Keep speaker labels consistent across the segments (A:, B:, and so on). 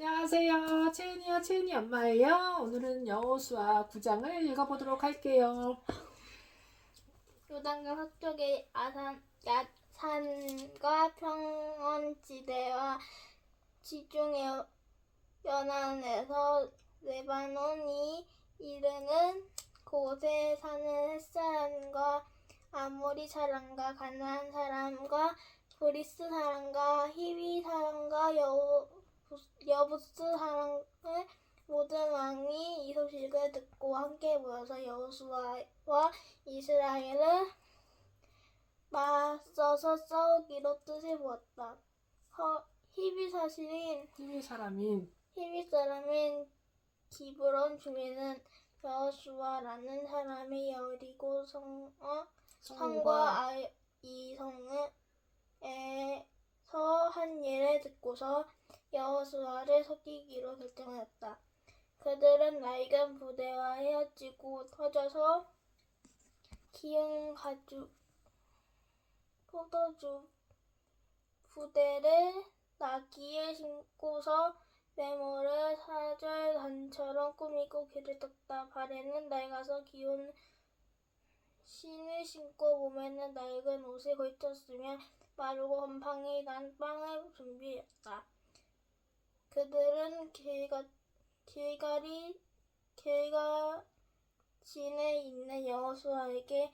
A: 안녕하세요. 채은이 엄마예요. 오늘은 여호수아 9장을 읽어보도록 할게요.
B: 요단강 서쪽의 야산과 평원지대와 지중해 연안에서 레바논이 이르는 곳에 사는 햇사람과 아모리 사람과 가나안 사람과 브리스 사람과 히위 사람과 여부스 사람의 모든 왕이 이 소식을 듣고 함께 모여서 여호수아와 이스라엘을 맞서서 싸우기로 뜻을 모았다. 히위 사람인 기브론 주민은 여호수아라는 사람이 여리고 성과 이성에서 한 일을 듣고서 여호수아를 속이기로 결정하였다. 그들은 낡은 부대와 헤어지고 터져서 기운 포도주 부대를 나귀에 싣고서 메모를 사절단처럼 꾸미고 길을 떴다. 발에는 낡아서 기운 신을 신고 몸에는 낡은 옷을 걸쳤으며 마르고 곰팡이 난 빵을 준비했다. 그들은 길가진에 있는 여호수아에게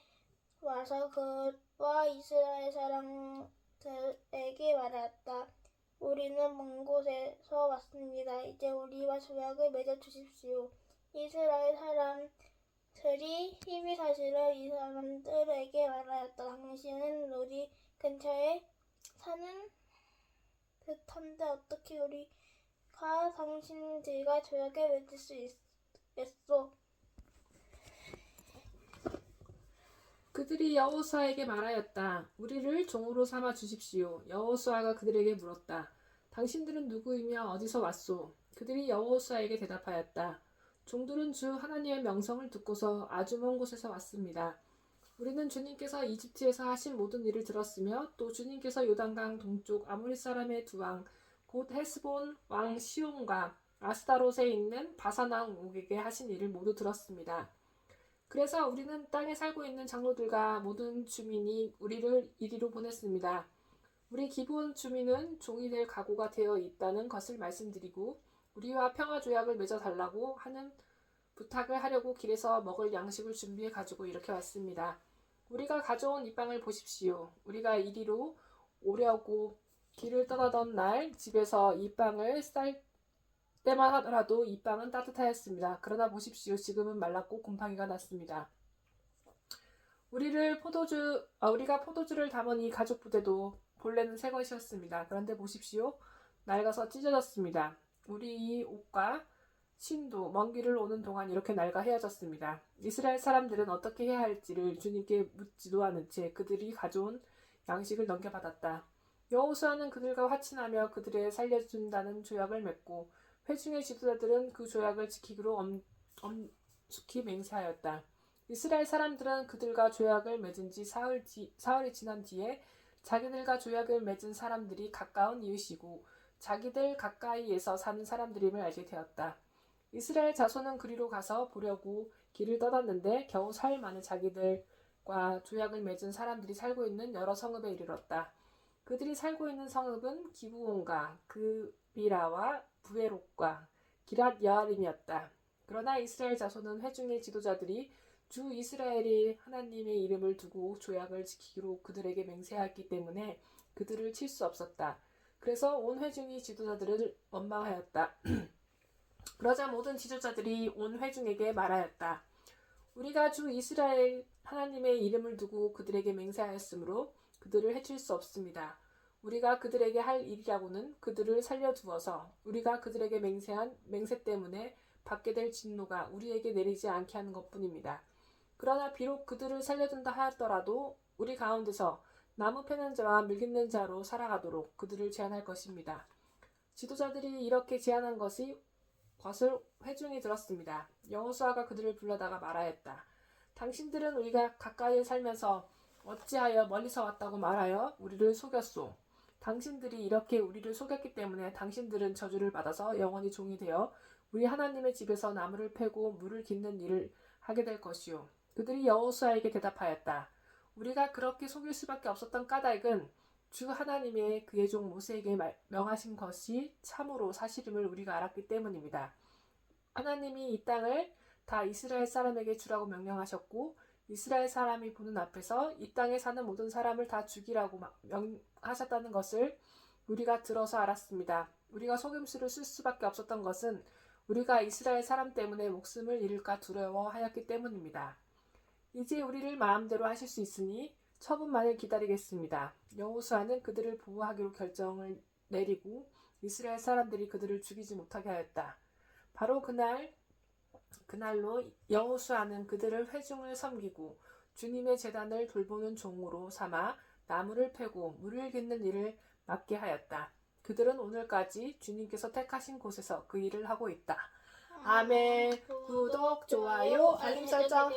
B: 와서 그와 이스라엘 사람들에게 말하였다. 우리는 먼 곳에서 왔습니다. 이제 우리와 조약을 맺어 주십시오. 이스라엘 사람들이 히위 사실을 이 사람들에게 말하였다. 당신은 우리 근처에 사는 듯한데 어떻게 우리가 당신들과 조약을 맺을 수 있겠소?
A: 그들이 여호수아에게 말하였다. 우리를 종으로 삼아 주십시오. 여호수아가 그들에게 물었다. 당신들은 누구이며 어디서 왔소? 그들이 여호수아에게 대답하였다. 종들은 주 하나님의 명성을 듣고서 아주 먼 곳에서 왔습니다. 우리는 주님께서 이집트에서 하신 모든 일을 들었으며 또 주님께서 요단강 동쪽 아모리 사람의 두 왕 곧 헤스본 왕 시온과 아스타롯에 있는 바산 왕 옥에게 하신 일을 모두 들었습니다. 그래서 우리는 땅에 살고 있는 장로들과 모든 주민이 우리를 이리로 보냈습니다. 우리 기브온 주민은 종이 될 각오가 되어 있다는 것을 말씀드리고 우리와 평화 조약을 맺어 달라고 하는 부탁을 하려고 길에서 먹을 양식을 준비해 가지고 이렇게 왔습니다. 우리가 가져온 이 빵을 보십시오. 우리가 이리로 오려고 길을 떠나던 날 집에서 이 빵을 쌀 때만 하더라도 이 빵은 따뜻하였습니다. 그러나 보십시오. 지금은 말랐고 곰팡이가 났습니다. 우리가 포도주를 담은 이 가죽 부대도 본래는 새 것이었습니다. 그런데 보십시오. 낡아서 찢어졌습니다. 우리 이 옷과 신도 먼 길을 오는 동안 이렇게 낡아 헤어졌습니다. 이스라엘 사람들은 어떻게 해야 할지를 주님께 묻지도 않은 채 그들이 가져온 양식을 넘겨받았다. 여호수아는 그들과 화친하며 그들의 살려준다는 조약을 맺고 회중의 지도자들은 그 조약을 지키기로 엄숙히 맹세하였다. 이스라엘 사람들은 그들과 조약을 맺은 지 사흘이 지난 뒤에 자기들과 조약을 맺은 사람들이 가까운 이웃이고 자기들 가까이에서 사는 사람들임을 알게 되었다. 이스라엘 자손은 그리로 가서 보려고 길을 떠났는데 겨우 사흘 만에 자기들과 조약을 맺은 사람들이 살고 있는 여러 성읍에 이르렀다. 그들이 살고 있는 성읍은 기브온과 그비라와 부에롯과 기랏 여아림이었다. 그러나 이스라엘 자손은 회중의 지도자들이 주 이스라엘이 하나님의 이름을 두고 조약을 지키기로 그들에게 맹세하였기 때문에 그들을 칠 수 없었다. 그래서 온 회중이 지도자들을 원망하였다. 그러자 모든 지도자들이 온 회중에게 말하였다. 우리가 주 이스라엘 하나님의 이름을 두고 그들에게 맹세하였으므로 그들을 해칠 수 없습니다. 우리가 그들에게 할 일이라고는 그들을 살려두어서 우리가 그들에게 맹세한 맹세 때문에 받게 될 진노가 우리에게 내리지 않게 하는 것뿐입니다. 그러나 비록 그들을 살려둔다 하였더라도 우리 가운데서 나무 패는 자와 물깃는 자로 살아가도록 그들을 제한할 것입니다. 지도자들이 이렇게 제안한 것을 회중이 들었습니다. 여호수아가 그들을 불러다가 말하였다. 당신들은 우리가 가까이에 살면서 어찌하여 멀리서 왔다고 말하여 우리를 속였소? 당신들이 이렇게 우리를 속였기 때문에 당신들은 저주를 받아서 영원히 종이 되어 우리 하나님의 집에서 나무를 패고 물을 깃는 일을 하게 될 것이요. 그들이 여호수아에게 대답하였다. 우리가 그렇게 속일 수밖에 없었던 까닭은 주 하나님의 그의 종 모세에게 명하신 것이 참으로 사실임을 우리가 알았기 때문입니다. 하나님이 이 땅을 다 이스라엘 사람에게 주라고 명령하셨고 이스라엘 사람이 보는 앞에서 이 땅에 사는 모든 사람을 다 죽이라고 명하셨다는 것을 우리가 들어서 알았습니다. 우리가 속임수를 쓸 수밖에 없었던 것은 우리가 이스라엘 사람 때문에 목숨을 잃을까 두려워하였기 때문입니다. 이제 우리를 마음대로 하실 수 있으니 처분만을 기다리겠습니다. 여호수아는 그들을 보호하기로 결정을 내리고 이스라엘 사람들이 그들을 죽이지 못하게 하였다. 바로 그날로 여호수아는 그들을 회중을 섬기고 주님의 제단을 돌보는 종으로 삼아 나무를 패고 물을 깃는 일을 맡게 하였다. 그들은 오늘까지 주님께서 택하신 곳에서 그 일을 하고 있다. 아멘. 구독, 좋아요, 알림 설정.